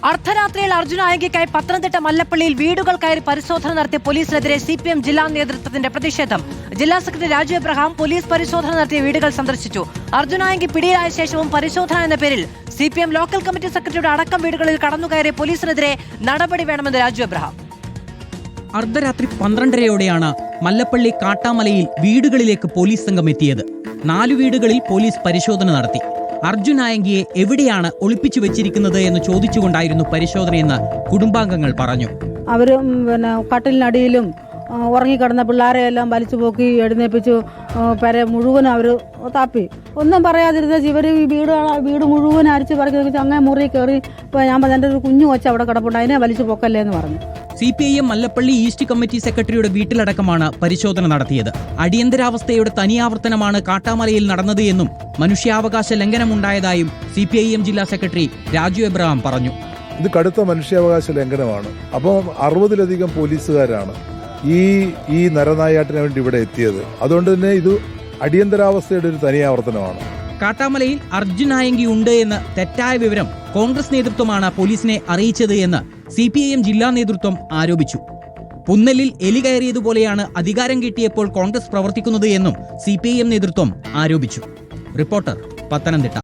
അർദ്ധരാത്രിയിൽ അർജുനായകയ്ക്കായി പത്തനംതിട്ട മല്ലപ്പള്ളിയിൽ വീടുകൾ കയറി പരിശോധന നടത്തിയ പോലീസിനെതിരെ CPM ജില്ലാ നേതൃത്വത്തിന്റെ പ്രതിഷേധം. ജില്ലാ സെക്രട്ടറി രാജു എബ്രഹാം പോലീസ് പരിശോധന നടത്തിയ വീടുകൾ സന്ദർശിച്ചു. അർജുനായകി പിടിയിലായ ശേഷവും പരിശോധന എന്ന പേരിൽ CPM ലോക്കൽ കമ്മിറ്റി സെക്രട്ടറിയുടെ അടക്കം വീടുകളിൽ കടന്നുകയറിയ പോലീസിനെതിരെ നടപടി വേണമെന്ന് രാജു എബ്രഹാം. അർദ്ധരാത്രി 12:30യോടെയാണ് മല്ലപ്പള്ളി കാട്ടാമലയിൽ വീടുകളിലേക്ക് പോലീസ് സംഘം എത്തിയത്. 4 വീടുകളിൽ പോലീസ് പരിശോധന നടത്തി. അർജുനായങ്കിയെ എവിടെയാണ് ഒളിപ്പിച്ചു വെച്ചിരിക്കുന്നത് എന്ന് ചോദിച്ചുകൊണ്ടായിരുന്നു പരിശോധനയെന്ന് കുടുംബാംഗങ്ങൾ പറഞ്ഞു. അവര് കട്ടിലിനടിയിലും ഉറങ്ങിക്കിടന്ന പിള്ളേരെയെല്ലാം വലിച്ചു പോക്കി എഴുന്നേപ്പിച്ചു. മുഴുവൻ അവർ താപ്പി. ഒന്നും പറയാതിരുന്ന ഇവർ വീട് മുഴുവൻ അരിച്ച് പറിച്ച് അങ്ങനെ മുറി കയറി. ഞാൻ എൻ്റെ ഒരു കുഞ്ഞു കൊച്ച അവിടെ കിടപ്പുണ്ട്, അതിനെ വലിച്ചു പോക്കല്ലേ എന്ന് പറഞ്ഞു. CPIM മല്ലപ്പള്ളി ഈസ്റ്റ് കമ്മിറ്റി സെക്രട്ടറിയുടെ വീട്ടിലടക്കമാണ് പരിശോധന നടത്തിയത്. അടിയന്തരാവസ്ഥയുടെ തനിയാവർത്തനമാണ് കാട്ടാമലയിൽ നടന്നത് എന്നും മനുഷ്യാവകാശ ലംഘനമുണ്ടായതായും CPIM ജില്ലാ സെക്രട്ടറി രാജു എബ്രഹാം പറഞ്ഞു. ഇത് കടുത്ത മനുഷ്യാവകാശ ലംഘനമാണ്. അപ്പോൾ 60-ലധികം പോലീസുകാരാണ് ഈ നരനായാട്ടിന് വേണ്ടി ഇവിടെ എത്തിയത്. അതുകൊണ്ട് തന്നെ ഇത് അടിയന്തരാവസ്ഥയുടെ ഒരു തനിയാവർത്തനമാണ്. കാട്ടാമലയിൽ അർജുനായങ്കി ഉണ്ട് എന്ന് തെറ്റായ വിവരം കോൺഗ്രസ് നേതൃത്വമാണ് പോലീസിനെ അറിയിച്ചത് എന്ന് CPIM ജില്ലാ നേതൃത്വം ആരോപിച്ചു. പുന്നലിൽ എലി കയറിയതുപോലെയാണ് അധികാരം കിട്ടിയപ്പോൾ കോൺഗ്രസ് പ്രവർത്തിക്കുന്നത് എന്നും CPIM നേതൃത്വം ആരോപിച്ചു. റിപ്പോർട്ടർ, പത്തനംതിട്ട.